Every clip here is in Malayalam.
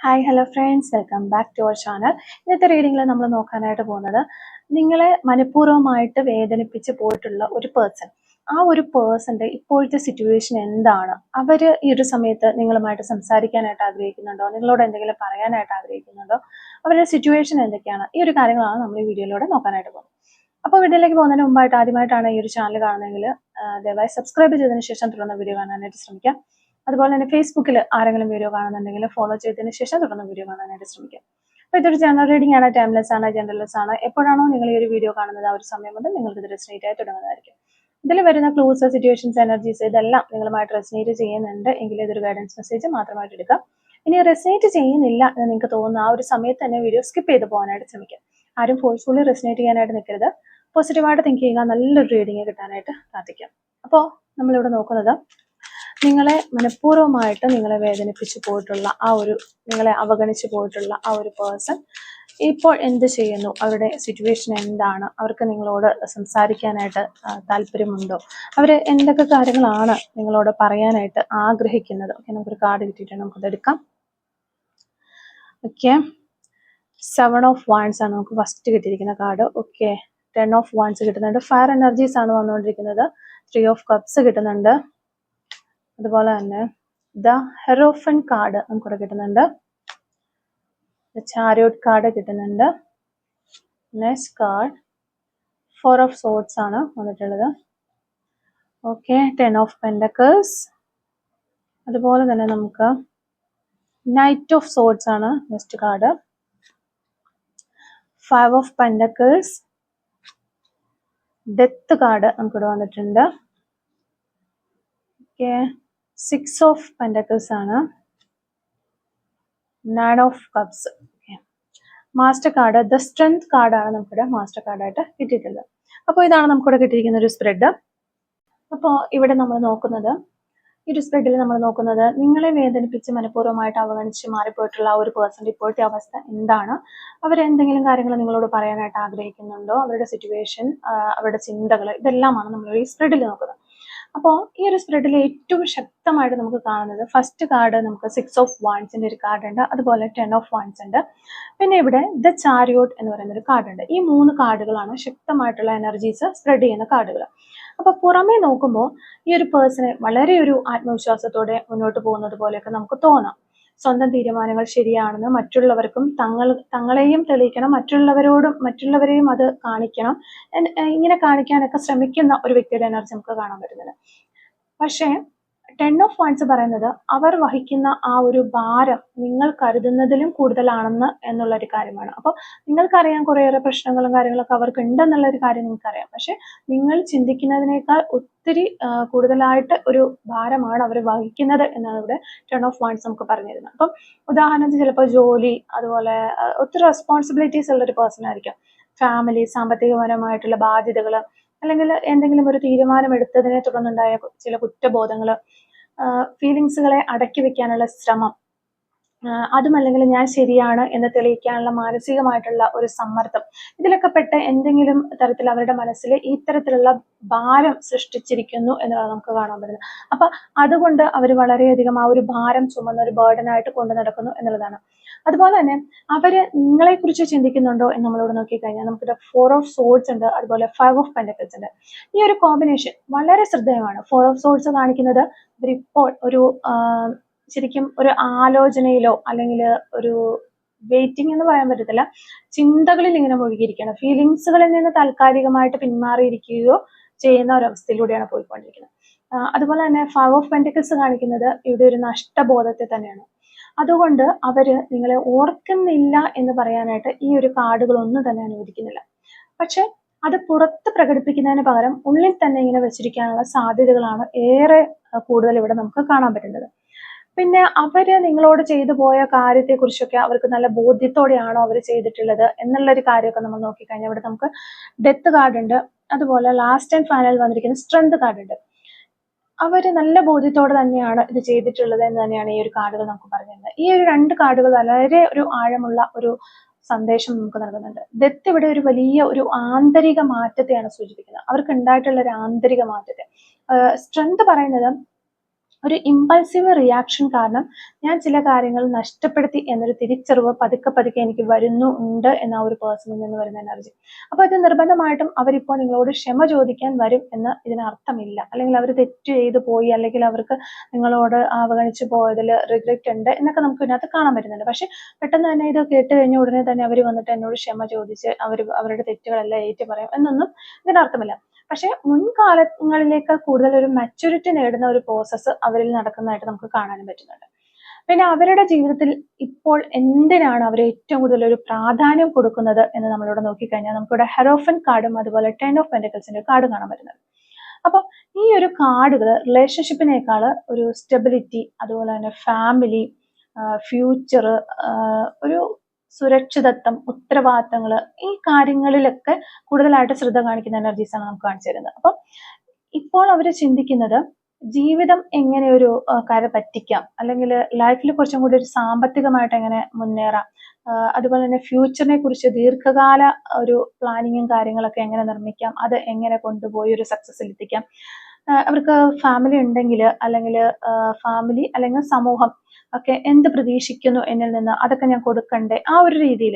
Hi hello friends, welcome back to our channel. ഇന്നത്തെ റീഡിങ്ങിൽ നമ്മൾ നോക്കാനായിട്ട് പോകുന്നത് നിങ്ങളെ മനഃപൂർവ്വമായിട്ട് വേദനിപ്പിച്ച് പോയിട്ടുള്ള ഒരു പേഴ്സൺ. ആ ഒരു പേഴ്സന്റെ ഇപ്പോഴത്തെ സിറ്റുവേഷൻ എന്താണ്? അവർ ഈ ഒരു സമയത്ത് നിങ്ങളുമായിട്ട് സംസാരിക്കാനായിട്ട് ആഗ്രഹിക്കുന്നുണ്ടോ? നിങ്ങളോട് എന്തെങ്കിലും പറയാനായിട്ട് ആഗ്രഹിക്കുന്നുണ്ടോ? അവരുടെ സിറ്റുവേഷൻ എന്തൊക്കെയാണ്? ഈ ഒരു കാര്യങ്ങളാണ് നമ്മൾ ഈ വീഡിയോയിലൂടെ നോക്കാനായിട്ട് പോകുന്നത്. അപ്പോൾ വീഡിയോയിലേക്ക് പോകുന്നതിന് മുമ്പായിട്ട് ആദ്യമായിട്ടാണ് ഈ ഒരു ചാനൽ കാണുന്നതെങ്കിൽ ദയവായി സബ്സ്ക്രൈബ് ചെയ്തതിന് ശേഷം തുടർന്ന് വീഡിയോ കാണാനായിട്ട് ശ്രമിക്കാം. അതുപോലെ തന്നെ ഫേസ്ബുക്കിൽ ആരെങ്കിലും വീഡിയോ കാണുന്നുണ്ടെങ്കിൽ ഫോളോ ചെയ്തതിന് ശേഷം തുടർന്ന് വീഡിയോ കാണാനായിട്ട് ശ്രമിക്കാം. അപ്പോൾ ഇതൊരു ജനറൽ റീഡിംഗ് ആണ്, ടൈംലെസ് ആണ്, ജനറൽലെസ് ആണ്. എപ്പോഴാണോ നിങ്ങൾ ഈ ഒരു വീഡിയോ കാണുന്നത് ആ ഒരു സമയം മുതൽ നിങ്ങൾക്ക് ഇത് റെസനേറ്റ് ആയി തുടങ്ങുന്നതായിരിക്കും. ഇതിൽ വരുന്ന ക്ലൂസ്, സിറ്റുവേഷൻസ്, എനർജീസ് ഇതെല്ലാം നിങ്ങളുമായിട്ട് റെസനേറ്റ് ചെയ്യുന്നുണ്ട് എങ്കിൽ ഇതൊരു ഗൈഡൻസ് മെസ്സേജ് മാത്രമായിട്ട് എടുക്കാം. ഇനി റെസനേറ്റ് ചെയ്യുന്നില്ല എന്ന് നിങ്ങൾക്ക് തോന്നുന്ന ആ ഒരു സമയത്ത് തന്നെ വീഡിയോ സ്കിപ്പ് ചെയ്ത് പോകാനായിട്ട് ശ്രമിക്കാം. ആരും ഫോഴ്സ്ഫുള്ളി റെസനേറ്റ് ചെയ്യാനായിട്ട് നിൽക്കരുത്. പോസിറ്റീവായിട്ട് തിങ്ക് ചെയ്യുക, നല്ലൊരു റീഡിങ് കിട്ടാനായിട്ട് പ്രാർത്ഥിക്കാം. അപ്പോൾ നമ്മളിവിടെ നോക്കുന്നത് നിങ്ങളെ മനഃപൂർവ്വമായിട്ട് നിങ്ങളെ വേദനിപ്പിച്ചു പോയിട്ടുള്ള ആ ഒരു, നിങ്ങളെ അവഗണിച്ചു പോയിട്ടുള്ള ആ ഒരു പേഴ്സൺ ഇപ്പോൾ എന്ത് ചെയ്യുന്നു, അവരുടെ സിറ്റുവേഷൻ എന്താണ്, അവർക്ക് നിങ്ങളോട് സംസാരിക്കാനായിട്ട് താല്പര്യമുണ്ടോ, അവർ എന്തൊക്കെ കാര്യങ്ങളാണ് നിങ്ങളോട് പറയാനായിട്ട് ആഗ്രഹിക്കുന്നത്. ഓക്കെ, നമുക്കൊരു കാർഡ് കിട്ടിയിട്ടുണ്ട്, നമുക്കത് എടുക്കാം. ഓക്കെ, 7 ഓഫ് വാൻഡ്സ് ആണ് നമുക്ക് ഫസ്റ്റ് കിട്ടിയിരിക്കുന്ന കാർഡ്. ഓക്കെ, 10 ഓഫ് വാൻഡ്സ് കിട്ടുന്നുണ്ട്. ഫയർ എനർജീസ് ആണ് വന്നുകൊണ്ടിരിക്കുന്നത്. 3 ഓഫ് കപ്സ് കിട്ടുന്നുണ്ട്. അതുപോലെ തന്നെ ദ ഹെറോഫൻ കാർഡ് നമുക്കിവിടെ കിട്ടുന്നുണ്ട്. ചാരിയോട്ട് കാർഡ് കിട്ടുന്നുണ്ട്. നെക്സ്റ്റ് കാർഡ് 4 ഓഫ് സോർഡ്സ് ആണ് വന്നിട്ടുള്ളത്. Okay, 10 of pentacles. അതുപോലെ തന്നെ നമുക്ക് നൈറ്റ് ഓഫ് സോർഡ്സ് ആണ് next card. 5 of pentacles. Death card നമുക്കിവിടെ വന്നിട്ടുണ്ട്. ഓക്കെ, 6 ഓഫ് പെൻഡക്കിൾസ് ആണ്. 9 of cups. Master card, the strength കാർഡാണ് നമുക്കിവിടെ മാസ്റ്റർ കാർഡായിട്ട് കിട്ടിയിട്ടുള്ളത്. അപ്പോൾ ഇതാണ് നമുക്കിവിടെ കിട്ടിയിരിക്കുന്ന ഒരു സ്പ്രെഡ്. അപ്പോൾ ഇവിടെ നമ്മൾ നോക്കുന്നത്, ഈ ഒരു സ്പ്രെഡിൽ നമ്മൾ നോക്കുന്നത് നിങ്ങളെ വേദനിപ്പിച്ച് മനഃപൂർവ്വമായിട്ട് അവഗണിച്ച് മാറിപ്പോയിട്ടുള്ള ആ ഒരു പേഴ്സൻ്റെ ഇപ്പോഴത്തെ അവസ്ഥ എന്താണ്, അവരെന്തെങ്കിലും കാര്യങ്ങൾ നിങ്ങളോട് പറയാനായിട്ട് ആഗ്രഹിക്കുന്നുണ്ടോ, അവരുടെ സിറ്റുവേഷൻ, അവരുടെ ചിന്തകൾ, ഇതെല്ലാമാണ് നമ്മൾ ഈ സ്പ്രെഡിൽ നോക്കുന്നത്. അപ്പോൾ ഈ ഒരു സ്പ്രെഡിൽ ഏറ്റവും ശക്തമായിട്ട് നമുക്ക് കാണുന്നത് ഫസ്റ്റ് കാർഡ്, നമുക്ക് 6 ഓഫ് വാൻഡ്സിന്റെ ഒരു കാർഡ് ഉണ്ട്. അതുപോലെ 10 ഓഫ് വാൻഡ്സ് ഉണ്ട്. പിന്നെ ഇവിടെ ദ ചാരിയോട്ട് എന്ന് പറയുന്ന ഒരു കാർഡ് ഉണ്ട്. ഈ 3 കാർഡുകളാണ് ശക്തമായിട്ടുള്ള എനർജീസ് സ്പ്രെഡ് ചെയ്യുന്ന കാർഡുകൾ. അപ്പൊ പുറമേ നോക്കുമ്പോൾ ഈ ഒരു പേഴ്സണെ വളരെ ഒരു ആത്മവിശ്വാസത്തോടെ മുന്നോട്ട് പോകുന്നത് പോലെയൊക്കെ നമുക്ക് തോന്നാം. സ്വന്തം തീരുമാനങ്ങൾ ശരിയാണെന്ന് മറ്റുള്ളവർക്കും തങ്ങളെയും തെളിയിക്കണം, മറ്റുള്ളവരെയും അത് കാണിക്കണം, ഇങ്ങനെ കാണിക്കാനൊക്കെ ശ്രമിക്കുന്ന ഒരു വ്യക്തിയുടെ എനർജി നമുക്ക് കാണാൻ പറ്റുന്നത്. പക്ഷേ 10 ഓഫ് വാൻഡ്സ് പറയുന്നത് അവർ വഹിക്കുന്ന ആ ഒരു ഭാരം നിങ്ങൾ കരുതുന്നതിലും കൂടുതലാണെന്ന് എന്നുള്ളൊരു കാര്യമാണ്. അപ്പോൾ നിങ്ങൾക്കറിയാം കുറേയേറെ പ്രശ്നങ്ങളും കാര്യങ്ങളൊക്കെ അവർക്ക് ഉണ്ടെന്നുള്ളൊരു കാര്യം നിങ്ങൾക്കറിയാം. പക്ഷെ നിങ്ങൾ ചിന്തിക്കുന്നതിനേക്കാൾ ഒത്തിരി കൂടുതലായിട്ട് ഒരു ഭാരമാണ് അവർ വഹിക്കുന്നത് എന്നാണ് ഇവിടെ 10 ഓഫ് വാൻഡ്സ് നമുക്ക് പറഞ്ഞു തരുന്നത്. അപ്പം ഉദാഹരണത്തിന് ചിലപ്പോൾ ജോലി, അതുപോലെ ഒത്തിരി റെസ്പോൺസിബിലിറ്റീസ് ഉള്ളൊരു പേഴ്സൺ ആയിരിക്കും. ഫാമിലി, സാമ്പത്തികപരമായിട്ടുള്ള ബാധ്യതകൾ, അല്ലെങ്കിൽ എന്തെങ്കിലും ഒരു തീരുമാനം എടുത്തതിനെ തുടർന്നുണ്ടായ ചില കുറ്റബോധങ്ങൾ, ഫീലിങ്സുകളെ അടക്കി വെക്കാനുള്ള ശ്രമം, അതുമല്ലെങ്കിൽ ഞാൻ ശരിയാണ് എന്ന് തെളിയിക്കാനുള്ള മാനസികമായിട്ടുള്ള ഒരു സമ്മർദ്ദം, ഇതിലൊക്കെ പെട്ട് എന്തെങ്കിലും തരത്തിൽ അവരുടെ മനസ്സിൽ ഈ തരത്തിലുള്ള ഭാരം സൃഷ്ടിച്ചിരിക്കുന്നു എന്നുള്ളത് നമുക്ക് കാണാൻ പറ്റുന്നത്. അപ്പൊ അതുകൊണ്ട് അവർ വളരെയധികം ആ ഒരു ഭാരം ചുമന്ന ഒരു ബേർഡനായിട്ട് കൊണ്ടു നടക്കുന്നു എന്നുള്ളതാണ്. അതുപോലെ തന്നെ അവര് നിങ്ങളെ കുറിച്ച് ചിന്തിക്കുന്നുണ്ടോ എന്ന് നമ്മളോട് നോക്കിക്കഴിഞ്ഞാൽ നമുക്കിവിടെ 4 ഓഫ് സോർഡ്സ് ഉണ്ട്, അതുപോലെ 5 ഓഫ് പെൻഡക്കിൾസ് ഉണ്ട്. ഈ ഒരു കോമ്പിനേഷൻ വളരെ ശ്രദ്ധേയമാണ്. 4 ഓഫ് സോർഡ്സ് കാണിക്കുന്നത് ഇവരിപ്പോൾ ഒരു ശരിക്കും ഒരു ആലോചനയിലോ അല്ലെങ്കിൽ ഒരു വെയിറ്റിംഗ് എന്ന് പറയാൻ പറ്റത്തില്ല, ചിന്തകളിൽ ഇങ്ങനെ മുഴുകിയിരിക്കുകയാണ്. ഫീലിങ്സുകളിൽ നിന്ന് താൽക്കാലികമായിട്ട് പിന്മാറിയിരിക്കുകയോ ചെയ്യുന്ന ഒരവസ്ഥയിലൂടെയാണ് പോയിക്കൊണ്ടിരിക്കുന്നത്. അതുപോലെ തന്നെ 5 ഓഫ് പെൻഡക്കിൾസ് കാണിക്കുന്നത് ഇവിടെ ഒരു നഷ്ടബോധത്തെ തന്നെയാണ്. അതുകൊണ്ട് അവര് നിങ്ങളെ ഓർക്കുന്നില്ല എന്ന് പറയാനായിട്ട് ഈ ഒരു കാർഡുകളൊന്നും തന്നെ അനുവദിക്കുന്നില്ല. പക്ഷെ അത് പുറത്ത് പ്രകടിപ്പിക്കുന്നതിന് പകരം ഉള്ളിൽ തന്നെ ഇങ്ങനെ വെച്ചിരിക്കാനുള്ള സാധ്യതകളാണ് ഏറെ കൂടുതൽ ഇവിടെ നമുക്ക് കാണാൻ പറ്റുന്നത്. പിന്നെ അവര് നിങ്ങളോട് ചെയ്തു പോയ കാര്യത്തെക്കുറിച്ചൊക്കെ അവർക്ക് നല്ല ബോധ്യത്തോടെയാണോ അവർ ചെയ്തിട്ടുള്ളത് എന്നുള്ളൊരു കാര്യമൊക്കെ നമ്മൾ നോക്കിക്കഴിഞ്ഞാൽ ഇവിടെ നമുക്ക് ഡെത്ത് കാർഡ് ഉണ്ട്. അതുപോലെ ലാസ്റ്റ് ആൻഡ് ഫൈനൽ വന്നിരിക്കുന്ന സ്ട്രെങ്ത് കാർഡ് ഉണ്ട്. അവര് നല്ല ബോധ്യത്തോടെ തന്നെയാണ് ഇത് ചെയ്തിട്ടുള്ളത് എന്ന് തന്നെയാണ് ഈ ഒരു കാർഡുകൾ നമുക്ക് പറഞ്ഞിരുന്നത്. ഈ ഒരു 2 കാർഡുകൾ വളരെ ഒരു ആഴമുള്ള ഒരു സന്ദേശം നമുക്ക് നൽകുന്നുണ്ട്. ഡെത്ത് ഇവിടെ ഒരു വലിയ ഒരു ആന്തരിക മാറ്റത്തെയാണ് സൂചിപ്പിക്കുന്നത്. അവർക്ക് ഉണ്ടായിട്ടുള്ള ഒരു ആന്തരിക മാറ്റത്തെ. സ്ട്രെങ്ത് പറയുന്നത് ഒരു ഇമ്പൾസീവ് റിയാക്ഷൻ കാരണം ഞാൻ ചില കാര്യങ്ങൾ നഷ്ടപ്പെടുത്തി എന്നൊരു തിരിച്ചറിവ് പതുക്കെ പതുക്കെ എനിക്ക് ഉണ്ട് എന്ന ഒരു പേഴ്സണിൽ നിന്ന് വരുന്ന എനർജി. അപ്പോൾ ഇത് നിർബന്ധമായിട്ടും അവരിപ്പോൾ നിങ്ങളോട് ക്ഷമ ചോദിക്കാൻ വരും എന്ന് ഇതിനർത്ഥമില്ല. അല്ലെങ്കിൽ അവർ തെറ്റ് ചെയ്തു പോയി, അല്ലെങ്കിൽ അവർക്ക് നിങ്ങളോട് അവഗണിച്ചു പോയതിൽ റിഗ്രറ്റ് ഉണ്ട് എന്നൊക്കെ നമുക്ക് ഇതിനകത്ത് കാണാൻ പറ്റുന്നുണ്ട്. പക്ഷെ പെട്ടെന്ന് തന്നെ ഇത് കേട്ട് കഴിഞ്ഞ ഉടനെ തന്നെ അവർ വന്നിട്ട് എന്നോട് ക്ഷമ ചോദിച്ച് അവരുടെ തെറ്റുകളെല്ലാം ഏറ്റു പറയും എന്നൊന്നും ഇതിനർത്ഥമില്ല. പക്ഷെ മുൻകാലങ്ങളിലേക്കാൾ കൂടുതൽ ഒരു മെച്യൂരിറ്റി നേടുന്ന ഒരു പ്രോസസ്സ് അവരിൽ നടക്കുന്നതായിട്ട് നമുക്ക് കാണാനും പറ്റുന്നുണ്ട്. പിന്നെ അവരുടെ ജീവിതത്തിൽ ഇപ്പോൾ എന്തിനാണ് അവർ ഏറ്റവും കൂടുതൽ ഒരു പ്രാധാന്യം കൊടുക്കുന്നത് എന്ന് നമ്മളിവിടെ നോക്കിക്കഴിഞ്ഞാൽ നമുക്കിവിടെ ഹെറോഫൻ കാർഡും അതുപോലെ 10 ഓഫ് പെന്റക്കിൾസിന്റെ കാർഡ് കാണാൻ പറ്റുന്നുണ്ട്. അപ്പോൾ ഈ ഒരു കാർഡുകൾ റിലേഷൻഷിപ്പിനേക്കാൾ ഒരു സ്റ്റെബിലിറ്റി, അതുപോലെ തന്നെ ഫാമിലി, ഫ്യൂച്ചർ, ഒരു സുരക്ഷിതത്വം, ഉത്തരവാദിത്തങ്ങൾ, ഈ കാര്യങ്ങളിലൊക്കെ കൂടുതലായിട്ട് ശ്രദ്ധ കാണിക്കുന്ന എനർജീസാണ് നമുക്ക് കാണിച്ചു തരുന്നത്. അപ്പം ഇപ്പോൾ അവർ ചിന്തിക്കുന്നത് ജീവിതം എങ്ങനെ ഒരു കാര്യം പറ്റിക്കാം, അല്ലെങ്കിൽ ലൈഫിൽ കുറച്ചും കൂടി ഒരു സാമ്പത്തികമായിട്ട് എങ്ങനെ മുന്നേറാം, അതുപോലെ തന്നെ ഫ്യൂച്ചറിനെ കുറിച്ച് ദീർഘകാല ഒരു പ്ലാനിങ്ങും കാര്യങ്ങളൊക്കെ എങ്ങനെ നിർമ്മിക്കാം, അത് എങ്ങനെ കൊണ്ടുപോയി ഒരു സക്സസ്സിൽ എത്തിക്കാം. അവർക്ക് ഫാമിലി ഉണ്ടെങ്കിൽ, അല്ലെങ്കിൽ ഫാമിലി അല്ലെങ്കിൽ സമൂഹം ഒക്കെ എന്ത് പ്രതീക്ഷിക്കുന്നു എന്നിൽ നിന്ന്, അതൊക്കെ ഞാൻ കൊടുക്കണ്ടേ, ആ ഒരു രീതിയിൽ.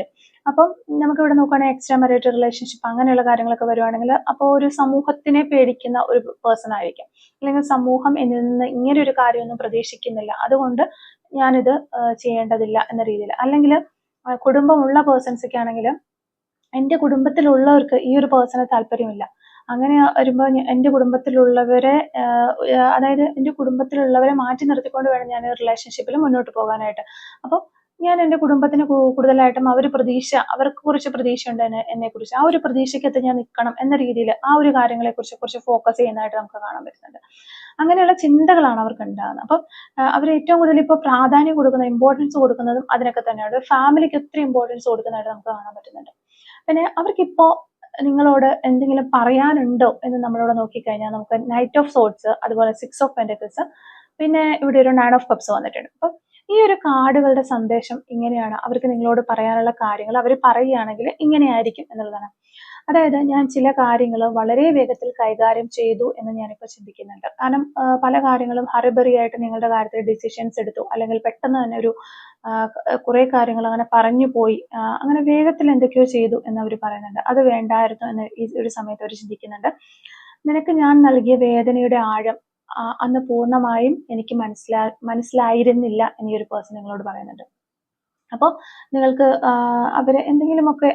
അപ്പം നമുക്കിവിടെ നോക്കുകയാണെങ്കിൽ എക്സ്ട്രാ മാരിറ്റൽ റിലേഷൻഷിപ്പ് അങ്ങനെയുള്ള കാര്യങ്ങളൊക്കെ വരുവാണെങ്കിൽ അപ്പോൾ ഒരു സമൂഹത്തിനെ പേടിക്കുന്ന ഒരു പേഴ്സൺ ആയിരിക്കും, അല്ലെങ്കിൽ സമൂഹം എന്നിൽ നിന്ന് ഇങ്ങനെ ഒരു കാര്യമൊന്നും പ്രതീക്ഷിക്കുന്നില്ല, അതുകൊണ്ട് ഞാനിത് ചെയ്യേണ്ടതില്ല എന്ന രീതിയിൽ. അല്ലെങ്കിൽ കുടുംബമുള്ള പേഴ്സൺസൊക്കെ ആണെങ്കിൽ എൻ്റെ കുടുംബത്തിലുള്ളവർക്ക് ഈ ഒരു പേഴ്സണെ താല്പര്യമില്ല, അങ്ങനെ വരുമ്പോൾ എൻ്റെ കുടുംബത്തിലുള്ളവരെ അതായത് എൻ്റെ കുടുംബത്തിലുള്ളവരെ മാറ്റി നിർത്തിക്കൊണ്ട് വേണം ഞാൻ റിലേഷൻഷിപ്പിൽ മുന്നോട്ട് പോകാനായിട്ട്. അപ്പോൾ ഞാൻ എൻ്റെ കുടുംബത്തിന് കൂടുതലായിട്ടും അവർക്ക് കുറച്ച് പ്രതീക്ഷയുണ്ട് എന്നെ കുറിച്ച്, ആ ഒരു പ്രതീക്ഷയ്ക്കകത്ത് ഞാൻ നിൽക്കണം എന്ന രീതിയിൽ ആ ഒരു കാര്യങ്ങളെ കുറിച്ച് ഫോക്കസ് ചെയ്യുന്നതായിട്ട് നമുക്ക് കാണാൻ പറ്റുന്നുണ്ട്. അങ്ങനെയുള്ള ചിന്തകളാണ് അവർക്ക് ഉണ്ടാകുന്നത്. അപ്പം അവർ ഏറ്റവും കൂടുതൽ ഇപ്പോൾ പ്രാധാന്യം കൊടുക്കുന്ന, ഇമ്പോർട്ടൻസ് കൊടുക്കുന്നതും അതിനൊക്കെ തന്നെയാണ്. ഫാമിലിക്ക് ഒത്തിരി ഇമ്പോർട്ടൻസ് കൊടുക്കുന്നതായിട്ട് നമുക്ക് കാണാൻ പറ്റുന്നുണ്ട്. പിന്നെ അവർക്കിപ്പോ നിങ്ങളോട് എന്തെങ്കിലും പറയാനുണ്ടോ എന്ന് നമ്മളിവിടെ നോക്കിക്കഴിഞ്ഞാൽ നമുക്ക് നൈറ്റ് ഓഫ് സോർട്സ്, അതുപോലെ 6 ഓഫ് പെന്റക്കിൾസ്, പിന്നെ ഇവിടെ ഒരു 9 ഓഫ് കപ്സ് വന്നിട്ടുണ്ട്. അപ്പം ഈ ഒരു കാർഡുകളുടെ സന്ദേശം ഇങ്ങനെയാണ്. അവർക്ക് നിങ്ങളോട് പറയാനുള്ള കാര്യങ്ങൾ അവർ പറയുകയാണെങ്കിൽ ഇങ്ങനെയായിരിക്കും എന്നുള്ളതാണ്. അതായത് ഞാൻ ചില കാര്യങ്ങൾ വളരെ വേഗത്തിൽ കൈകാര്യം ചെയ്തു എന്ന് ഞാനിപ്പോൾ ചിന്തിക്കുന്നുണ്ട്. കാരണം പല കാര്യങ്ങളും ഹറിബറി ആയിട്ട് നിങ്ങളുടെ കാര്യത്തിൽ ഡിസിഷൻസ് എടുത്തു, അല്ലെങ്കിൽ പെട്ടെന്ന് തന്നെ ഒരു കുറെ കാര്യങ്ങൾ അങ്ങനെ പറഞ്ഞു പോയി, അങ്ങനെ വേഗത്തിൽ എന്തൊക്കെയോ ചെയ്തു എന്ന് അവർ പറയുന്നുണ്ട്. അത് വേണ്ടായിരുന്നു എന്ന് ഈ ഒരു സമയത്ത് അവർ ചിന്തിക്കുന്നുണ്ട്. നിനക്ക് ഞാൻ നൽകിയ വേദനയുടെ ആഴം അന്ന് പൂർണ്ണമായും എനിക്ക് മനസ്സിലായിരുന്നില്ല എന്ന് ഈ ഒരു പേഴ്സൺ നിങ്ങളോട് പറയുന്നുണ്ട്. അപ്പോൾ നിങ്ങൾക്ക് അവരെ എന്തെങ്കിലുമൊക്കെ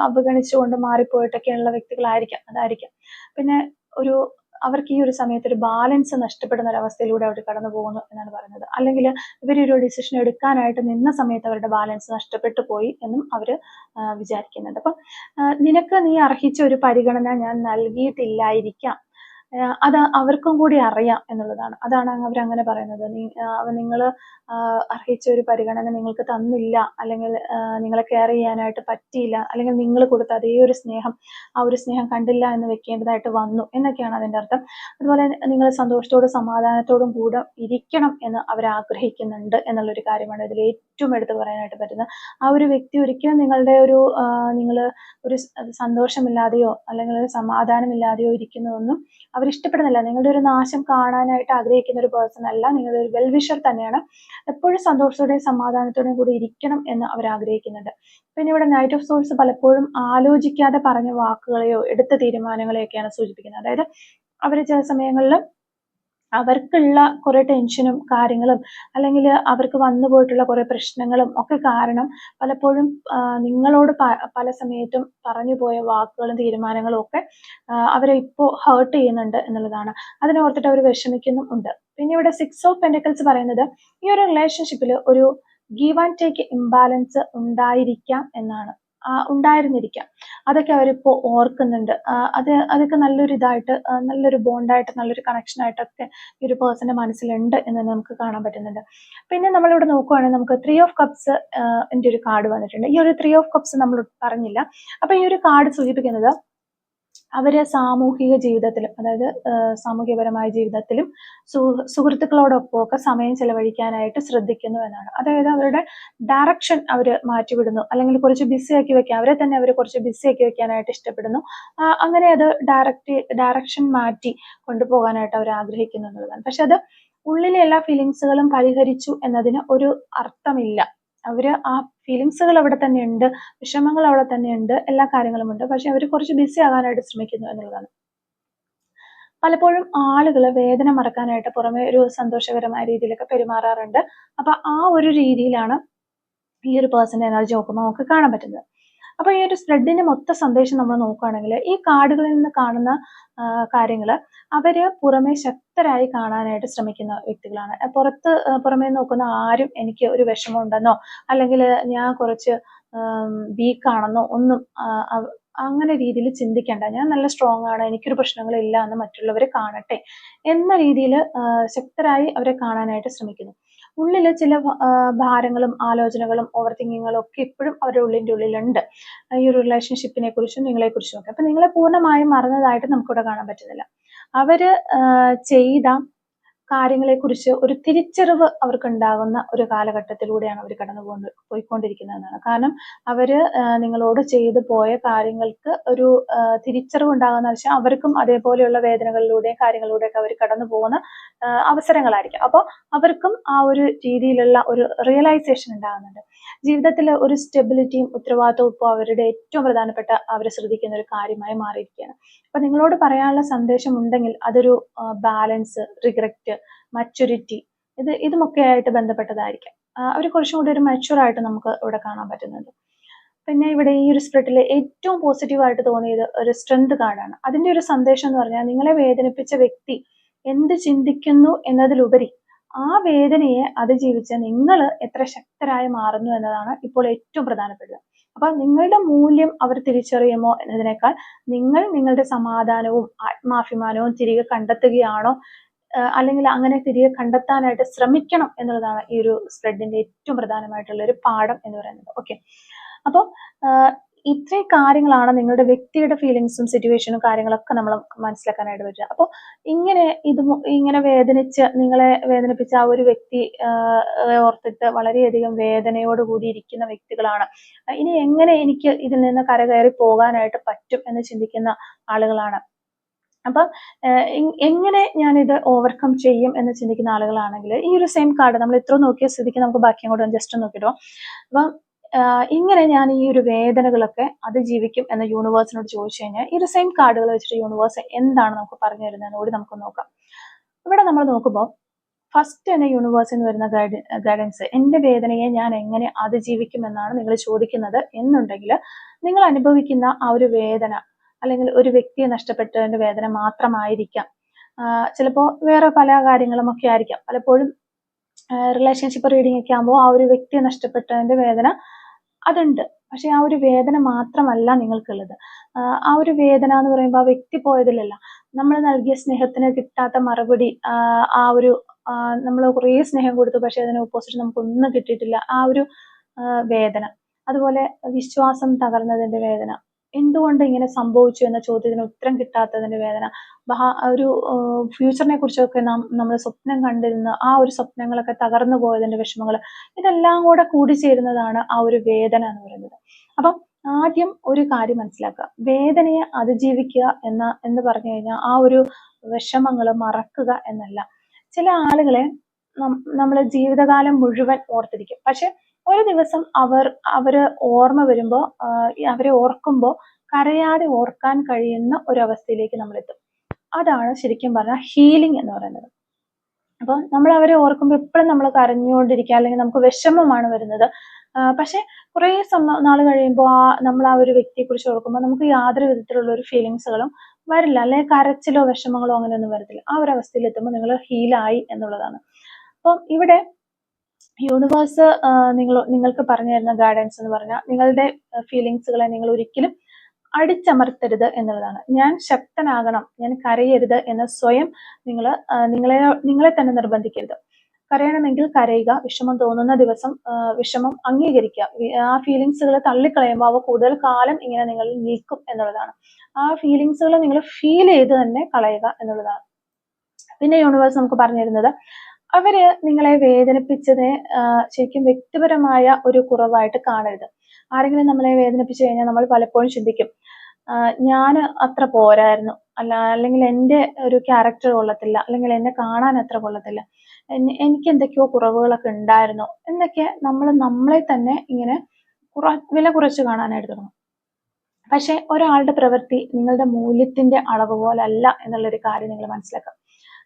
അവഗണിച്ചുകൊണ്ട് മാറിപ്പോയിട്ടൊക്കെയുള്ള വ്യക്തികളായിരിക്കാം, അതായിരിക്കാം. പിന്നെ അവർക്ക് ഈ ഒരു സമയത്ത് ഒരു ബാലൻസ് നഷ്ടപ്പെടുന്ന ഒരു അവസ്ഥയിലൂടെ അവർ കടന്നു പോകുന്നു എന്നാണ് പറയുന്നത്. അല്ലെങ്കിൽ ഇവരൊരു ഡിസിഷൻ എടുക്കാനായിട്ട് നിന്ന സമയത്ത് അവരുടെ ബാലൻസ് നഷ്ടപ്പെട്ടു പോയി എന്നും അവർ വിചാരിക്കുന്നുണ്ട്. അപ്പം നീ അർഹിച്ച ഒരു പരിഗണന ഞാൻ നൽകിയിട്ടില്ലായിരിക്കാം, അത് അവർക്കും കൂടി അറിയാം എന്നുള്ളതാണ്. അതാണ് അവരങ്ങനെ പറയുന്നത്. നിങ്ങൾ അർഹിച്ച ഒരു പരിഗണന നിങ്ങൾക്ക് തന്നില്ല, അല്ലെങ്കിൽ നിങ്ങളെ കെയർ ചെയ്യാനായിട്ട് പറ്റിയില്ല, അല്ലെങ്കിൽ നിങ്ങൾ കൊടുത്ത അതേ ഒരു സ്നേഹം ആ ഒരു സ്നേഹം കണ്ടില്ല എന്ന് വെക്കേണ്ടതായിട്ട് വന്നു എന്നൊക്കെയാണ് അതിൻ്റെ അർത്ഥം. അതുപോലെ നിങ്ങൾ സന്തോഷത്തോടും സമാധാനത്തോടും കൂടെ ഇരിക്കണം എന്ന് അവർ ആഗ്രഹിക്കുന്നുണ്ട് എന്നുള്ളൊരു കാര്യമാണ് ഇതിൽ ഏറ്റവും എടുത്ത് പറയാനായിട്ട് പറ്റുന്നത്. ആ ഒരു വ്യക്തി ഒരിക്കലും നിങ്ങളുടെ നിങ്ങൾ ഒരു സന്തോഷമില്ലാതെയോ അല്ലെങ്കിൽ ഒരു സമാധാനമില്ലാതെയോ ഇരിക്കുന്നതൊന്നും അവരിഷ്ടപ്പെടുന്നില്ല. നിങ്ങളുടെ ഒരു നാശം കാണാനായിട്ട് ആഗ്രഹിക്കുന്ന ഒരു പേഴ്സൺ അല്ല, നിങ്ങളുടെ ഒരു വെൽവിഷർ തന്നെയാണ്. എപ്പോഴും സന്തോഷത്തോടെയും സമാധാനത്തോടെയും കൂടി ഇരിക്കണം എന്ന് അവർ ആഗ്രഹിക്കുന്നുണ്ട്. പിന്നെ ഇവിടെ നൈറ്റ് ഓഫ് സോൾസ് പലപ്പോഴും ആലോചിക്കാതെ പറഞ്ഞ വാക്കുകളെയോ എടുത്ത തീരുമാനങ്ങളെയൊക്കെയാണ് സൂചിപ്പിക്കുന്നത്. അതായത് അവർ ചില സമയങ്ങളിൽ അവർക്കുള്ള കുറെ ടെൻഷനും കാര്യങ്ങളും, അല്ലെങ്കിൽ അവർക്ക് വന്നു പോയിട്ടുള്ള കുറെ പ്രശ്നങ്ങളും ഒക്കെ കാരണം പലപ്പോഴും നിങ്ങളോട് പല സമയത്തും പറഞ്ഞു പോയ വാക്കുകളും തീരുമാനങ്ങളും ഒക്കെ അവരെ ഇപ്പോൾ ഹേർട്ട് ചെയ്യുന്നുണ്ട് എന്നുള്ളതാണ്. അതിനെ ഓർത്തിട്ട് അവർ വിഷമിക്കുന്നുമുണ്ട്. പിന്നെ ഇവിടെ 6 ഓഫ് പെന്റക്കിൾസ് പറയുന്നത് ഈ ഒരു റിലേഷൻഷിപ്പിൽ ഒരു ഗീവ് ആൻഡ് ടേക്ക് ഇംബാലൻസ് ഉണ്ടായിരിക്കാം എന്നാണ്, ഉണ്ടായിരുന്നിരിക്കാം. അതൊക്കെ അവരിപ്പോൾ ഓർക്കുന്നുണ്ട്. അതൊക്കെ നല്ലൊരു ഇതായിട്ട്, നല്ലൊരു ബോണ്ടായിട്ട്, നല്ലൊരു കണക്ഷനായിട്ടൊക്കെ ഈ ഒരു പേഴ്സന്റെ മനസ്സിലുണ്ട് എന്ന് നമുക്ക് കാണാൻ പറ്റുന്നുണ്ട്. പിന്നെ നമ്മളിവിടെ നോക്കുവാണെങ്കിൽ നമുക്ക് 3 ഓഫ് കപ്സ് എൻ്റെ ഒരു കാർഡ് വന്നിട്ടുണ്ട്. ഈ ഒരു 3 ഓഫ് കപ്സ് നമ്മൾ പറഞ്ഞില്ല. അപ്പൊ ഈ ഒരു കാർഡ് സൂചിപ്പിക്കുന്നത് അവര് സാമൂഹിക ജീവിതത്തിലും, അതായത് സാമൂഹ്യപരമായ ജീവിതത്തിലും സുഹൃത്തുക്കളോടൊപ്പം ഒക്കെ സമയം ചെലവഴിക്കാനായിട്ട് ശ്രദ്ധിക്കുന്നു എന്നാണ്. അതായത് അവരുടെ ഡയറക്ഷൻ അവർ മാറ്റിവിടുന്നു, അല്ലെങ്കിൽ കുറച്ച് ബിസി ആക്കി വെക്കാൻ, അവരെ തന്നെ അവർ കുറച്ച് ബിസി ആക്കി വെക്കാനായിട്ട് ഇഷ്ടപ്പെടുന്നു. അങ്ങനെ അത് ഡയറക്ഷൻ മാറ്റി കൊണ്ടുപോകാനായിട്ട് അവർ ആഗ്രഹിക്കുന്നു എന്നുള്ളതാണ്. പക്ഷെ അത് ഉള്ളിലെ എല്ലാ ഫീലിങ്സുകളും പരിഹരിച്ചു എന്നതിന് ഒരു അർത്ഥമില്ല. അവര് ആ ഫീലിങ്സുകൾ അവിടെ തന്നെ ഉണ്ട്, വിഷമങ്ങൾ അവിടെ തന്നെ ഉണ്ട്, എല്ലാ കാര്യങ്ങളും ഉണ്ട്. പക്ഷെ അവർ കുറച്ച് ബിസി ആകാനായിട്ട് ശ്രമിക്കുന്നു എന്നുള്ളതാണ്. പലപ്പോഴും ആളുകൾ വേദന മറക്കാനായിട്ട് പുറമെ ഒരു സന്തോഷകരമായ രീതിയിലൊക്കെ പെരുമാറാറുണ്ട്. അപ്പൊ ആ ഒരു രീതിയിലാണ് ഈ ഒരു പേഴ്സന്റെ എനർജി നോക്കുമ്പോൾ നമുക്ക് കാണാൻ പറ്റുന്നത്. അപ്പൊ ഈ ഒരു സ്പ്രെഡിന്റെ മൊത്ത സന്ദേശം നമ്മൾ നോക്കുകയാണെങ്കിൽ ഈ കാർഡുകളിൽ നിന്ന് കാണുന്ന കാര്യങ്ങൾ അവര് പുറമെ ശക്തരായി കാണാനായിട്ട് ശ്രമിക്കുന്ന വ്യക്തികളാണ്. പുറമേ നോക്കുന്ന ആരും എനിക്ക് ഒരു വിഷമം ഉണ്ടെന്നോ അല്ലെങ്കിൽ ഞാൻ കുറച്ച് വീക്കാണെന്നോ ഒന്നും അങ്ങനെ രീതിയിൽ ചിന്തിക്കേണ്ട, ഞാൻ നല്ല സ്ട്രോങ് ആണ്, എനിക്കൊരു പ്രശ്നങ്ങളില്ല എന്ന് മറ്റുള്ളവർ കാണട്ടെ എന്ന രീതിയിൽ ശക്തരായി അവരെ കാണാനായിട്ട് ശ്രമിക്കുന്നു. ഉള്ളില് ചില ഭാരങ്ങളും ആലോചനകളും ഓവർ തിങ്കിങ്ങുകളും ഒക്കെ ഇപ്പോഴും അവരുടെ ഉള്ളിൻ്റെ ഉള്ളിലുണ്ട്, ഈ ഒരു റിലേഷൻഷിപ്പിനെ കുറിച്ചും നിങ്ങളെ കുറിച്ചും ഒക്കെ. അപ്പൊ നിങ്ങളെ പൂർണ്ണമായും മറന്നതായിട്ട് നമുക്കിവിടെ കാണാൻ പറ്റുന്നില്ല. അവര് ചെയ്ത കാര്യങ്ങളെക്കുറിച്ച് ഒരു തിരിച്ചറിവ് അവർക്ക് ഉണ്ടാകുന്ന ഒരു കാലഘട്ടത്തിലൂടെയാണ് അവർ പോയിക്കൊണ്ടിരിക്കുന്നതെന്നാണ്. കാരണം അവര് നിങ്ങളോട് ചെയ്തു പോയ കാര്യങ്ങൾക്ക് ഒരു തിരിച്ചറിവ് ഉണ്ടാകുന്ന വെച്ചാൽ അവർക്കും അതേപോലെയുള്ള വേദനകളിലൂടെയും കാര്യങ്ങളിലൂടെയൊക്കെ അവർ കടന്നു പോകുന്ന അവസരങ്ങളായിരിക്കും. അപ്പോൾ അവർക്കും ആ ഒരു രീതിയിലുള്ള ഒരു റിയലൈസേഷൻ ഉണ്ടാകുന്നുണ്ട്. ജീവിതത്തിൽ ഒരു സ്റ്റെബിലിറ്റിയും ഉത്തരവാദിത്വവും ഇപ്പോൾ അവരുടെ ഏറ്റവും പ്രധാനപ്പെട്ട അവർ ശ്രദ്ധിക്കുന്ന ഒരു കാര്യമായി മാറിയിരിക്കുകയാണ്. അപ്പൊ നിങ്ങളോട് പറയാനുള്ള സന്ദേശം ഉണ്ടെങ്കിൽ അതൊരു ബാലൻസ്, റിഗ്രറ്റ്, മച്യൂരിറ്റി, ഇതുമൊക്കെ ആയിട്ട് ബന്ധപ്പെട്ടതായിരിക്കാം. അവർ കുറച്ചും കൂടി ഒരു മച്യൂർ ആയിട്ട് നമുക്ക് ഇവിടെ കാണാൻ പറ്റുന്നുണ്ട്. പിന്നെ ഇവിടെ ഈ ഒരു സ്പ്രിറ്റിൽ ഏറ്റവും പോസിറ്റീവായിട്ട് തോന്നിയത് ഒരു സ്ട്രെങ്ത് കാർഡാണ്. അതിന്റെ ഒരു സന്ദേശം എന്ന് പറഞ്ഞാൽ നിങ്ങളെ വേദനിപ്പിച്ച വ്യക്തി എന്ത് ചിന്തിക്കുന്നു എന്നതിലുപരി ആ വേദനയെ അതിജീവിച്ച് നിങ്ങൾ എത്ര ശക്തരായി മാറുന്നു എന്നതാണ് ഇപ്പോൾ ഏറ്റവും പ്രധാനപ്പെട്ടത്. അപ്പൊ നിങ്ങളുടെ മൂല്യം അവർ തിരിച്ചറിയുമോ എന്നതിനേക്കാൾ നിങ്ങൾ നിങ്ങളുടെ സമാധാനവും ആത്മാഭിമാനവും തിരികെ കണ്ടെത്തുകയാണോ, അല്ലെങ്കിൽ അങ്ങനെ തിരികെ കണ്ടെത്താനായിട്ട് ശ്രമിക്കണം എന്നുള്ളതാണ് ഈ ഒരു സ്പ്രെഡിന്റെ ഏറ്റവും പ്രധാനമായിട്ടുള്ള ഒരു പാഠം എന്ന് പറയുന്നത്. ഓക്കെ, അപ്പോൾ ഇത്രയും കാര്യങ്ങളാണ് നിങ്ങളുടെ വ്യക്തിയുടെ ഫീലിങ്സും സിറ്റുവേഷനും കാര്യങ്ങളൊക്കെ നമ്മൾ മനസ്സിലാക്കാനായിട്ട് പറ്റുക. അപ്പോൾ ഇങ്ങനെ നിങ്ങളെ വേദനിപ്പിച്ച ആ ഒരു വ്യക്തി ഓർത്തിട്ട് വളരെയധികം വേദനയോട് കൂടി ഇരിക്കുന്ന വ്യക്തികളാണ്. ഇനി എങ്ങനെ എനിക്ക് ഇതിൽ നിന്ന് കരകയറി പോകാനായിട്ട് പറ്റും എന്ന് ചിന്തിക്കുന്ന ആളുകളാണ്. അപ്പം എങ്ങനെ ഞാനിത് ഓവർകം ചെയ്യും എന്ന് ചിന്തിക്കുന്ന ആളുകളാണെങ്കിൽ ഈ ഒരു സെയിം കാർഡ് നമ്മൾ ഇത്ര നോക്കിയ സ്ഥിതിക്ക് നമുക്ക് ബാക്കി അങ്ങോട്ട് ജസ്റ്റ് നോക്കിയിട്ടോ. അപ്പം ഇങ്ങനെ ഞാൻ ഈ ഒരു വേദനകളൊക്കെ അതിജീവിക്കും എന്ന് യൂണിവേഴ്സിനോട് ചോദിച്ചു കഴിഞ്ഞാൽ ഈ ഒരു സെയിം കാർഡുകൾ വെച്ചിട്ട് യൂണിവേഴ്സ് എന്താണ് നമുക്ക് പറഞ്ഞു തരുന്നതെന്ന് കൂടി നമുക്ക് നോക്കാം. ഇവിടെ നമ്മൾ നോക്കുമ്പോൾ ഫസ്റ്റ് തന്നെ യൂണിവേഴ്സിൽ വരുന്ന ഗൈഡൻസ്, എൻ്റെ വേദനയെ ഞാൻ എങ്ങനെ അതിജീവിക്കും എന്നാണ് നിങ്ങൾ ചോദിക്കുന്നത് എന്നുണ്ടെങ്കിൽ നിങ്ങൾ അനുഭവിക്കുന്ന ആ ഒരു വേദന അല്ലെങ്കിൽ ഒരു വ്യക്തിയെ നഷ്ടപ്പെട്ടതിന്റെ വേദന മാത്രമായിരിക്കാം. ചിലപ്പോൾ വേറെ പല കാര്യങ്ങളും ഒക്കെ ആയിരിക്കാം. പലപ്പോഴും റിലേഷൻഷിപ്പ് റീഡിംഗ് ഒക്കെ ആകുമ്പോൾ ആ ഒരു വ്യക്തിയെ നഷ്ടപ്പെട്ടതിന്റെ വേദന അതുണ്ട്. പക്ഷെ ആ ഒരു വേദന മാത്രമല്ല നിങ്ങൾക്കുള്ളത്. ആ ഒരു വേദന എന്ന് പറയുമ്പോൾ ആ വ്യക്തി പോയതിലല്ല, നമ്മൾ നൽകിയ സ്നേഹത്തിന് കിട്ടാത്ത മറുപടി, നമ്മൾ കുറേ സ്നേഹം കൊടുത്തു പക്ഷെ അതിന് ഓപ്പോസിറ്റ് നമുക്കൊന്നും കിട്ടിയിട്ടില്ല, ആ ഒരു വേദന. അതുപോലെ വിശ്വാസം തകർന്നതിന്റെ വേദന, എന്തുകൊണ്ട് ഇങ്ങനെ സംഭവിച്ചു എന്ന ചോദ്യത്തിന് ഉത്തരം കിട്ടാത്തതിന്റെ വേദന, ഒരു ഫ്യൂച്ചറിനെ കുറിച്ചൊക്കെ നമ്മൾ സ്വപ്നം കണ്ടിരുന്ന ആ ഒരു സ്വപ്നങ്ങളൊക്കെ തകർന്നു പോയതിന്റെ വിഷമങ്ങൾ, ഇതെല്ലാം കൂടെ കൂടിച്ചേരുന്നതാണ് ആ ഒരു വേദന എന്ന് പറയുന്നത്. അപ്പം ആദ്യം ഒരു കാര്യം മനസ്സിലാക്കുക, വേദനയെ അതിജീവിക്കുക എന്ന് പറഞ്ഞു കഴിഞ്ഞാൽ ആ ഒരു വിഷമങ്ങൾ മറക്കുക എന്നല്ല. ചില ആളുകളെ നമ്മൾ ജീവിതകാലം മുഴുവൻ ഓർത്തിരിക്കും. പക്ഷെ ഒരു ദിവസം അവര് ഓർമ്മ വരുമ്പോൾ അവരെ ഓർക്കുമ്പോൾ കരയാതെ ഓർക്കാൻ കഴിയുന്ന ഒരു അവസ്ഥയിലേക്ക് നമ്മൾ എത്തും. അതാണ് ശരിക്കും പറഞ്ഞാൽ ഹീലിംഗ് എന്ന് പറയുന്നത്. അപ്പൊ നമ്മൾ അവരെ ഓർക്കുമ്പോൾ എപ്പോഴും നമ്മൾ കരഞ്ഞുകൊണ്ടിരിക്കുക അല്ലെങ്കിൽ നമുക്ക് വിഷമമാണ് വരുന്നത്. പക്ഷെ കുറെ നാൾ കഴിയുമ്പോൾ നമ്മൾ ആ ഒരു വ്യക്തിയെ കുറിച്ച് ഓർക്കുമ്പോൾ നമുക്ക് യാതൊരു വിധത്തിലുള്ള ഒരു ഫീലിങ്സുകളും വരില്ല, അല്ലെങ്കിൽ കരച്ചിലോ വിഷമങ്ങളോ അങ്ങനെയൊന്നും വരത്തില്ല. ആ ഒരു അവസ്ഥയിൽ എത്തുമ്പോൾ നിങ്ങൾ ഹീലായി എന്നുള്ളതാണ്. അപ്പം ഇവിടെ യൂണിവേഴ്സ് നിങ്ങൾക്ക് പറഞ്ഞു തരുന്ന ഗൈഡൻസ് എന്ന് പറഞ്ഞാൽ നിങ്ങളുടെ ഫീലിങ്സുകളെ നിങ്ങൾ ഒരിക്കലും അടിച്ചമർത്തരുത് എന്നുള്ളതാണ്. ഞാൻ ശക്തനാകണം, ഞാൻ കരയരുത് എന്ന് സ്വയം നിങ്ങളെ തന്നെ നിർബന്ധിക്കരുത്. കരയണമെങ്കിൽ കരയുക, വിഷമം തോന്നുന്ന ദിവസം വിഷമം അംഗീകരിക്കുക. ആ ഫീലിങ്സുകൾ തള്ളിക്കളയുമ്പോൾ അവ കൂടുതൽ കാലം ഇങ്ങനെ നിങ്ങളിൽ നിൽക്കും എന്നുള്ളതാണ്. ആ ഫീലിങ്സുകൾ നിങ്ങൾ ഫീൽ ചെയ്ത് തന്നെ കളയുക എന്നുള്ളതാണ്. പിന്നെ യൂണിവേഴ്സ് നമുക്ക് പറഞ്ഞു തരുന്നത്, അവര് നിങ്ങളെ വേദനിപ്പിച്ചതിനെ ശരിക്കും വ്യക്തിപരമായ ഒരു കുറവായിട്ട് കാണരുത്. ആരെങ്കിലും നമ്മളെ വേദനിപ്പിച്ചു കഴിഞ്ഞാൽ നമ്മൾ പലപ്പോഴും ചിന്തിക്കും, ഞാൻ അത്ര പോരായിരുന്നു, അല്ലെങ്കിൽ എൻ്റെ ഒരു ക്യാരക്ടർ കൊള്ളത്തില്ല, അല്ലെങ്കിൽ എന്നെ കാണാൻ അത്ര കൊള്ളത്തില്ല, എനിക്ക് എന്തൊക്കെയോ കുറവുകളൊക്കെ ഉണ്ടായിരുന്നു എന്നൊക്കെ നമ്മളെ തന്നെ ഇങ്ങനെ വില കുറച്ച് കാണാനായിട്ട് തുടങ്ങും. പക്ഷെ ഒരാളുടെ പ്രവൃത്തി നിങ്ങളുടെ മൂല്യത്തിന്റെ അളവ് പോലല്ല എന്നുള്ളൊരു കാര്യം നിങ്ങൾ മനസ്സിലാക്കുക.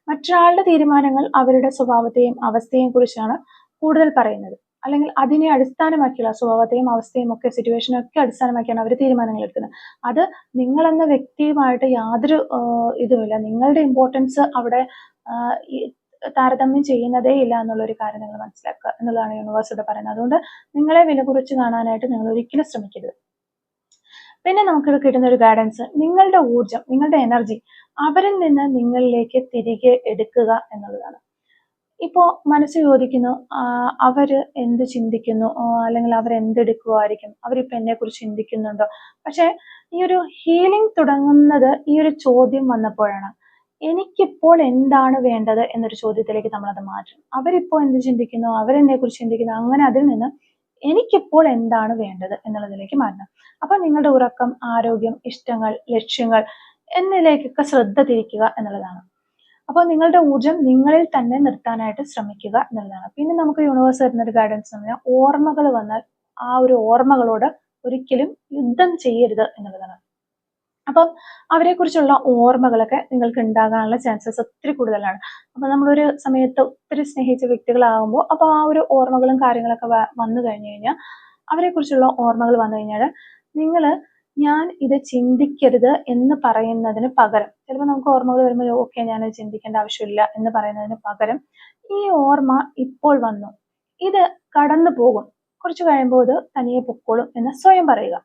മറ്റൊരാളുടെ തീരുമാനങ്ങൾ അവരുടെ സ്വഭാവത്തെയും അവസ്ഥയെയും കുറിച്ചാണ് കൂടുതൽ പറയുന്നത്, അല്ലെങ്കിൽ അതിനെ അടിസ്ഥാനമാക്കിയുള്ള സ്വഭാവത്തെയും അവസ്ഥയും ഒക്കെ സിറ്റുവേഷനും ഒക്കെ അടിസ്ഥാനമാക്കിയാണ് അവർ തീരുമാനങ്ങൾ എടുക്കുന്നത്. അത് നിങ്ങളെന്ന വ്യക്തിയുമായിട്ട് യാതൊരു ഇതുമില്ല. നിങ്ങളുടെ ഇമ്പോർട്ടൻസ് അവിടെ താരതമ്യം ചെയ്യുന്നതേ ഇല്ല എന്നുള്ളൊരു കാര്യം നിങ്ങൾ മനസ്സിലാക്കുക എന്നുള്ളതാണ് യൂണിവേഴ്സിറ്റി പറയുന്നത്. അതുകൊണ്ട് നിങ്ങളെ വില കുറച്ച് കാണാനായിട്ട് നിങ്ങൾ ഒരിക്കലും ശ്രമിക്കരുത്. പിന്നെ നമുക്ക് കിട്ടുന്ന ഒരു ഗൈഡൻസ്, നിങ്ങളുടെ ഊർജം, നിങ്ങളുടെ എനർജി അവരിൽ നിന്ന് നിങ്ങളിലേക്ക് തിരികെ എടുക്കുക എന്നുള്ളതാണ്. ഇപ്പോ മനസ്സ് ചോദിക്കുന്നു, അവര് എന്ത് ചിന്തിക്കുന്നു, അല്ലെങ്കിൽ അവരെന്തെടുക്കുമായിരിക്കും, അവരിപ്പോ എന്നെ കുറിച്ച് ചിന്തിക്കുന്നുണ്ടോ? പക്ഷെ ഈ ഒരു ഹീലിംഗ് തുടങ്ങുന്നത് ഈ ഒരു ചോദ്യം വന്നപ്പോഴാണ്. എനിക്കിപ്പോൾ എന്താണ് വേണ്ടത് എന്നൊരു ചോദ്യത്തിലേക്ക് നമ്മളത് മാറ്റും. അവരിപ്പോ എന്ത് ചിന്തിക്കുന്നു, അവരെന്നെ കുറിച്ച് ചിന്തിക്കുന്നു, അങ്ങനെ അതിൽ നിന്ന് എനിക്കിപ്പോൾ എന്താണ് വേണ്ടത് എന്നുള്ളതിലേക്ക് മാറ്റണം. അപ്പൊ നിങ്ങളുടെ ഉറക്കം, ആരോഗ്യം, ഇഷ്ടങ്ങൾ, ലക്ഷ്യങ്ങൾ എന്നിലേക്കൊക്കെ ശ്രദ്ധ തിരിക്കുക എന്നുള്ളതാണ്. അപ്പോൾ നിങ്ങളുടെ ഊർജം നിങ്ങളിൽ തന്നെ നിർത്താനായിട്ട് ശ്രമിക്കുക എന്നുള്ളതാണ്. പിന്നെ നമുക്ക് യൂണിവേഴ്സ് തരുന്ന ഒരു ഗൈഡൻസ് എന്ന് പറഞ്ഞാൽ, ഓർമ്മകൾ വന്നാൽ ആ ഒരു ഓർമ്മകളോട് ഒരിക്കലും യുദ്ധം ചെയ്യരുത് എന്നുള്ളതാണ്. അപ്പം അവരെക്കുറിച്ചുള്ള ഓർമ്മകളൊക്കെ നിങ്ങൾക്ക് ഉണ്ടാകാനുള്ള ചാൻസസ് ഒത്തിരി കൂടുതലാണ്. അപ്പൊ നമ്മളൊരു സമയത്ത് ഒത്തിരി സ്നേഹിച്ച വ്യക്തികളാകുമ്പോൾ അപ്പൊ ആ ഒരു ഓർമ്മകളും കാര്യങ്ങളൊക്കെ വന്നു കഴിഞ്ഞു കഴിഞ്ഞാൽ, അവരെക്കുറിച്ചുള്ള ഓർമ്മകൾ വന്നു കഴിഞ്ഞാൽ നിങ്ങൾ ഞാൻ ഇത് ചിന്തിക്കരുത് എന്ന് പറയുന്നതിന് പകരം, ചിലപ്പോൾ നമുക്ക് ഓർമ്മകൾ വരുമ്പോൾ ഓക്കെ ഞാനത് ചിന്തിക്കേണ്ട ആവശ്യമില്ല എന്ന് പറയുന്നതിന് പകരം, ഈ ഓർമ്മ ഇപ്പോൾ വന്നു, ഇത് കടന്നു പോകും, കുറച്ച് കഴിയുമ്പോൾ ഇത് തനിയെ പൊക്കോളും എന്ന് സ്വയം പറയുക.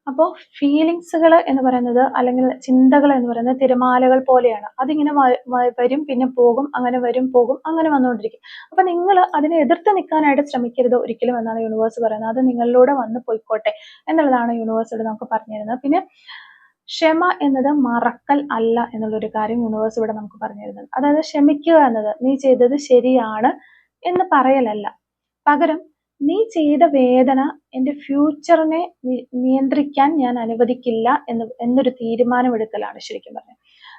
അപ്പോൾ ഫീലിങ്സുകൾ എന്ന് പറയുന്നത്, അല്ലെങ്കിൽ ചിന്തകൾ എന്ന് പറയുന്നത് തിരമാലകൾ പോലെയാണ്. അതിങ്ങനെ വരും പിന്നെ പോകും, അങ്ങനെ വരും പോകും, അങ്ങനെ വന്നുകൊണ്ടിരിക്കും. അപ്പൊ നിങ്ങൾ അതിനെ എതിർത്ത് നിൽക്കാനായിട്ട് ശ്രമിക്കരുത് ഒരിക്കലും എന്നാണ് യൂണിവേഴ്സ് പറയുന്നത്. അത് നിങ്ങളിലൂടെ വന്ന് പോയിക്കോട്ടെ എന്നുള്ളതാണ് യൂണിവേഴ്സിലൂടെ നമുക്ക് പറഞ്ഞു തരുന്നത്. പിന്നെ ക്ഷമ എന്നത് മറക്കൽ അല്ല എന്നുള്ളൊരു കാര്യം യൂണിവേഴ്സ് ഇവിടെ നമുക്ക് പറഞ്ഞു തരുന്നത്. അതായത് ക്ഷമിക്കുക എന്നത് നീ ചെയ്തത് ശരിയാണ് എന്ന് പറയലല്ല, പകരം നീ ചെയ്ത വേദന എൻ്റെ ഫ്യൂച്ചറിനെ നിയന്ത്രിക്കാൻ ഞാൻ അനുവദിക്കില്ല എന്നൊരു തീരുമാനമെടുക്കലാണ് ശരിക്കും പറഞ്ഞത്.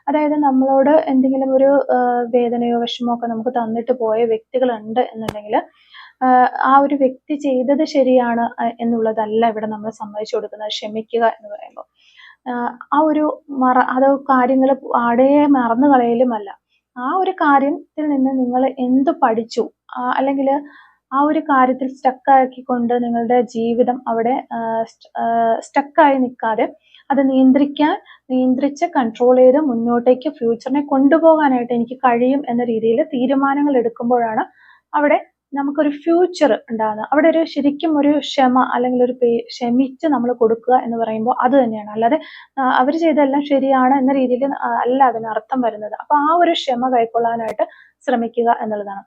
അതായത് നമ്മളോട് എന്തെങ്കിലും ഒരു വേദനയോ വിഷമോ ഒക്കെ നമുക്ക് തന്നിട്ട് പോയ വ്യക്തികളുണ്ട് എന്നുണ്ടെങ്കിൽ, ആ ഒരു വ്യക്തി ചെയ്തത് ശരിയാണ് എന്നുള്ളതല്ല ഇവിടെ നമ്മൾ സമ്മതിച്ചു കൊടുക്കുന്നത്. ക്ഷമിക്കുക എന്ന് പറയുമ്പോൾ ആ ഒരു അത് കാര്യങ്ങൾ ആടേ മറന്നു കളയലുമല്ല. ആ ഒരു കാര്യത്തിൽ നിന്ന് നിങ്ങൾ എന്ത് പഠിച്ചു, അല്ലെങ്കിൽ ആ ഒരു കാര്യത്തിൽ സ്റ്റക്കാക്കിക്കൊണ്ട് നിങ്ങളുടെ ജീവിതം അവിടെ സ്റ്റക്കായി നിൽക്കാതെ അത് നിയന്ത്രിച്ച് കൺട്രോൾ ചെയ്ത് മുന്നോട്ടേക്ക് ഫ്യൂച്ചറിനെ കൊണ്ടുപോകാനായിട്ട് എനിക്ക് കഴിയും എന്ന രീതിയിൽ തീരുമാനങ്ങൾ എടുക്കുമ്പോഴാണ് അവിടെ നമുക്കൊരു ഫ്യൂച്ചർ ഉണ്ടാകുന്നത്. അവിടെ ഒരു ശരിക്കും ഒരു ക്ഷമ, അല്ലെങ്കിൽ ഒരു ക്ഷമിച്ച് നമ്മൾ കൊടുക്കുക എന്ന് പറയുമ്പോൾ അത് തന്നെയാണ്. അല്ലാതെ അവർ ചെയ്തെല്ലാം ശരിയാണ് എന്ന രീതിയിൽ അല്ല അതിനർത്ഥം വരുന്നത്. അപ്പൊ ആ ഒരു ക്ഷമ കൈക്കൊള്ളാനായിട്ട് ശ്രമിക്കുക എന്നുള്ളതാണ്.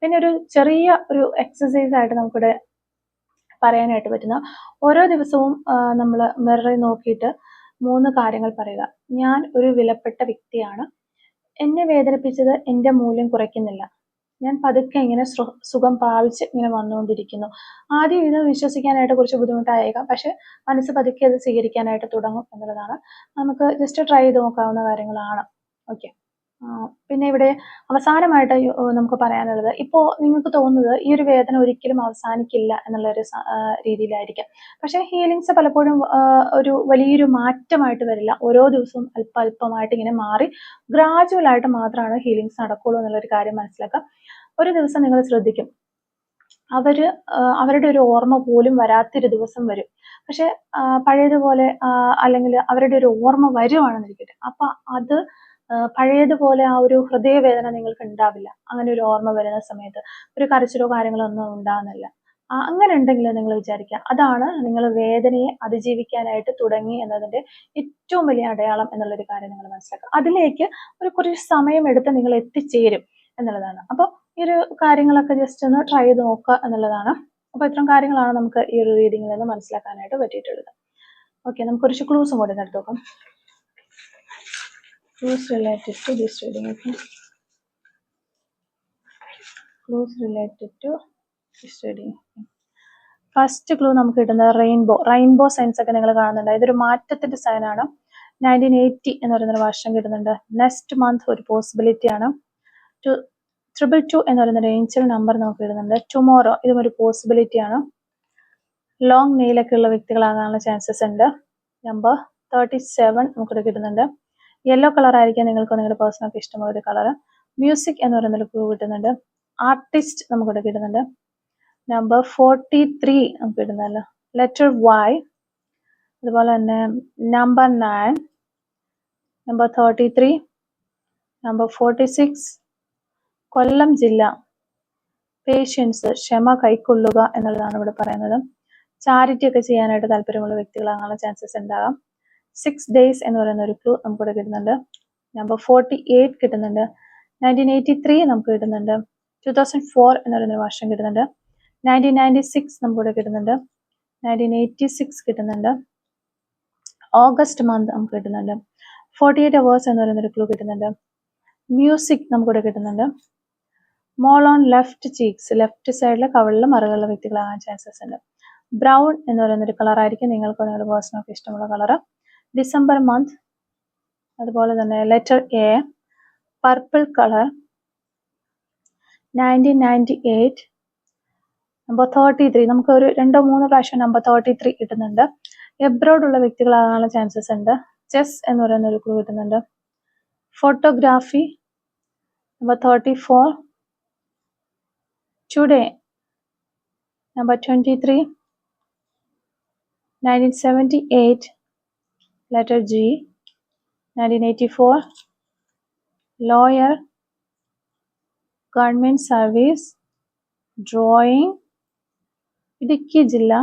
പിന്നെ ഒരു ചെറിയ ഒരു എക്സസൈസ് ആയിട്ട് നമുക്കിവിടെ പറയാനായിട്ട് പറ്റുന്ന, ഓരോ ദിവസവും നമ്മൾ മിററിൽ നോക്കിയിട്ട് 3 കാര്യങ്ങൾ പറയുക. ഞാൻ ഒരു വിലപ്പെട്ട വ്യക്തിയാണ്, എന്നെ വേദനിപ്പിച്ചത് എൻ്റെ മൂല്യം കുറയ്ക്കുന്നില്ല, ഞാൻ പതുക്കെ ഇങ്ങനെ സുഖം പ്രാപിച്ച് ഇങ്ങനെ വന്നുകൊണ്ടിരിക്കുന്നു. ആദ്യം ഇത് വിശ്വസിക്കാനായിട്ട് കുറച്ച് ബുദ്ധിമുട്ടായേക്കാം, പക്ഷെ മനസ്സ് പതുക്കെ അത് സ്വീകരിക്കാനായിട്ട് തുടങ്ങും എന്നുള്ളതാണ്. നമുക്ക് ജസ്റ്റ് ട്രൈ ചെയ്ത് നോക്കാവുന്ന കാര്യങ്ങളാണ്. ഓക്കെ. പിന്നെ ഇവിടെ അവസാനമായിട്ട് നമുക്ക് പറയാനുള്ളത്, ഇപ്പോൾ നിങ്ങൾക്ക് തോന്നുന്നത് ഈ ഒരു വേദന ഒരിക്കലും അവസാനിക്കില്ല എന്നുള്ളൊരു രീതിയിലായിരിക്കാം. പക്ഷെ ഹീലിങ്സ് പലപ്പോഴും ഒരു വലിയൊരു മാറ്റമായിട്ട് വരില്ല. ഓരോ ദിവസവും അല്പമായിട്ട് ഇങ്ങനെ മാറി ഗ്രാജുവൽ ആയിട്ട് മാത്രമാണ് ഹീലിങ്സ് നടക്കുള്ളൂ എന്നുള്ളൊരു കാര്യം മനസ്സിലാക്കാം. ഒരു ദിവസം നിങ്ങൾ ശ്രദ്ധിക്കും, അവരുടെ ഒരു ഓർമ്മ പോലും വരാത്തൊരു ദിവസം വരും. പക്ഷെ പഴയതുപോലെ അല്ലെങ്കിൽ അവരുടെ ഒരു ഓർമ്മ വരുവാണെന്നിരിക്കട്ടെ, അപ്പൊ അത് പഴയതുപോലെ ആ ഒരു ഹൃദയവേദന നിങ്ങൾക്ക് ഉണ്ടാവില്ല. അങ്ങനെ ഒരു ഓർമ്മ വരുന്ന സമയത്ത് ഒരു കരച്ചിലോ കാര്യങ്ങളോ ഒന്നും ഉണ്ടാകുന്നില്ല. അങ്ങനെ ഉണ്ടെങ്കിൽ നിങ്ങൾ വിചാരിക്കുക, അതാണ് നിങ്ങൾ വേദനയെ അതിജീവിക്കാനായിട്ട് തുടങ്ങി എന്നതിന്റെ ഏറ്റവും വലിയ അടയാളം എന്നുള്ളൊരു കാര്യം നിങ്ങൾ മനസ്സിലാക്കുക. അതിലേക്ക് കുറച്ച് സമയം എടുത്ത് നിങ്ങൾ എത്തിച്ചേരും എന്നുള്ളതാണ്. അപ്പോൾ ഈ ഒരു കാര്യങ്ങളൊക്കെ ജസ്റ്റ് ഒന്ന് ട്രൈ ചെയ്ത് നോക്കുക എന്നുള്ളതാണ്. അപ്പോൾ ഇത്തരം കാര്യങ്ങളാണ് നമുക്ക് ഈ ഒരു റീഡിങ്ങിൽ നിന്ന് മനസ്സിലാക്കാനായിട്ട് പറ്റിയിട്ടുള്ളത്. ഓക്കെ, നമുക്ക് കുറച്ച് ക്ലൂസും കൂടി എടുത്ത് നോക്കാം. Clues related to this reading. Okay. Clues related to this reading. First clue നമുക്ക് കിട്ടുന്നത് റെയിൻബോ സൈൻസ് ഒക്കെ നിങ്ങൾ കാണുന്നുണ്ട്. ഇതൊരു മാറ്റത്തിന്റെ സൈനാണ്. 1980 എന്ന് പറയുന്നൊരു വർഷം കിട്ടുന്നുണ്ട്. നെക്സ്റ്റ് മന്ത് ഒരു പോസിബിലിറ്റി ആണ്. 222 എന്ന് പറയുന്ന ഏഞ്ചൽ നമ്പർ നമുക്ക് ഇടുന്നുണ്ട്. ടുമോറോ ഇതും ഒരു പോസിബിലിറ്റി ആണ്. ലോങ് നെയിലൊക്കെ ഉള്ള വ്യക്തികളാകാനുള്ള ചാൻസസ് ഉണ്ട്. നമ്പർ 37 നമുക്കിവിടെ കിട്ടുന്നുണ്ട്. യെല്ലോ കളർ ആയിരിക്കാം നിങ്ങൾക്ക് നിങ്ങളുടെ പേഴ്സണൊക്കെ ഇഷ്ടമുള്ള ഒരു കളർ. മ്യൂസിക് എന്ന് പറയുന്നൊരു ക്ലൂ കിട്ടുന്നുണ്ട്. ആർട്ടിസ്റ്റ് നമുക്കിവിടെ കിട്ടുന്നുണ്ട്. നമ്പർ 43 നമുക്ക് കിട്ടുന്നല്ലോ. Letter Y. അതുപോലെ തന്നെ നമ്പർ 9, നമ്പർ 33, നമ്പർ 46. കൊല്ലം ജില്ല. പേഷ്യൻസ്, ക്ഷമ കൈക്കൊള്ളുക എന്നുള്ളതാണ് ഇവിടെ പറയുന്നത്. ചാരിറ്റി ഒക്കെ ചെയ്യാനായിട്ട് താല്പര്യമുള്ള വ്യക്തികളാകാനുള്ള ചാൻസസ് ഉണ്ടാകാം. 6 ഡേയ്സ് എന്ന് പറയുന്ന ഒരു ക്ലൂ നമുക്കിവിടെ കിട്ടുന്നുണ്ട്. നമ്പർ 48 കിട്ടുന്നുണ്ട്. 1983 നമുക്ക് കിട്ടുന്നുണ്ട്. 2004 എന്ന് പറയുന്ന ഒരു വർഷം കിട്ടുന്നുണ്ട്. 1996 നമുക്കിവിടെ കിട്ടുന്നുണ്ട്. 1986 കിട്ടുന്നുണ്ട്. ഓഗസ്റ്റ് മന്ത് നമുക്ക് കിട്ടുന്നുണ്ട്. 48 അവേഴ്സ് എന്ന് പറയുന്ന ഒരു ക്ലൂ കിട്ടുന്നുണ്ട്. മ്യൂസിക് നമുക്കിവിടെ കിട്ടുന്നുണ്ട്. മോൾ ഓൺ ലെഫ്റ്റ് ചീക്സ്, ലെഫ്റ്റ് സൈഡിലെ കവളിൽ മറുകളുള്ള വ്യക്തികളാകാൻ ചാൻസസ് ഉണ്ട്. ബ്രൗൺ എന്ന് പറയുന്ന ഒരു കളർ ആയിരിക്കും നിങ്ങൾക്ക് നിങ്ങളുടെ പേഴ്സണൊക്കെ ഇഷ്ടമുള്ള കളർ. December month. അതുപോലെ തന്നെ letter A, purple colour. 1998, number 33 നമുക്ക് ഒരു 2-3 പ്രാവശ്യം നമ്പർ 33 കിട്ടുന്നുണ്ട്. എബ്രോഡ് ഉള്ള വ്യക്തികളാകാനുള്ള ചാൻസസ് ഉണ്ട്. ചെസ് എന്ന് പറയുന്ന ഒരു ക്ലൂ കിട്ടുന്നുണ്ട്. Photography, number 34. Today, number 23. 1978, letter G. 1984, lawyer, government service, drawing. Idukki ജില്ല.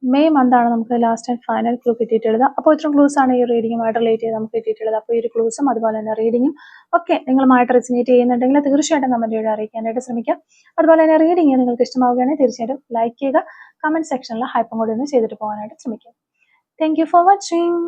മെയ് മന്താണ് നമുക്ക് ലാസ്റ്റ് ആൻഡ് ഫൈനൽ ക്ലൂ കിട്ടിയിട്ടുള്ളത്. അപ്പോൾ ഇത്രയും ക്ലൂസ് ആണ് ഈ റീഡിങ്ങുമായിട്ട് റിലേറ്റ് ചെയ്ത് നമുക്ക് കിട്ടിയിട്ടുള്ളത്. അപ്പോൾ ഈ ഒരു ക്ലൂസും അതുപോലെ തന്നെ റീഡിങ്ങും ഒക്കെ നിങ്ങളുമായിട്ട് റെസിനേറ്റ് ചെയ്യുന്നുണ്ടെങ്കിൽ തീർച്ചയായിട്ടും കമൻറ്റിലൂടെ അറിയിക്കാനായിട്ട് ശ്രമിക്കുക. അതുപോലെ തന്നെ റീഡിങ് നിങ്ങൾക്ക് ഇഷ്ടമാവുകയാണെങ്കിൽ തീർച്ചയായിട്ടും ലൈക്ക് ചെയ്യുക. കമൻറ്റ് സെക്ഷനിൽ ഹൈപ്പും കൂടി ഒന്ന് ചെയ്തിട്ട് പോകാനായിട്ട് ശ്രമിക്കുക. Thank you for watching.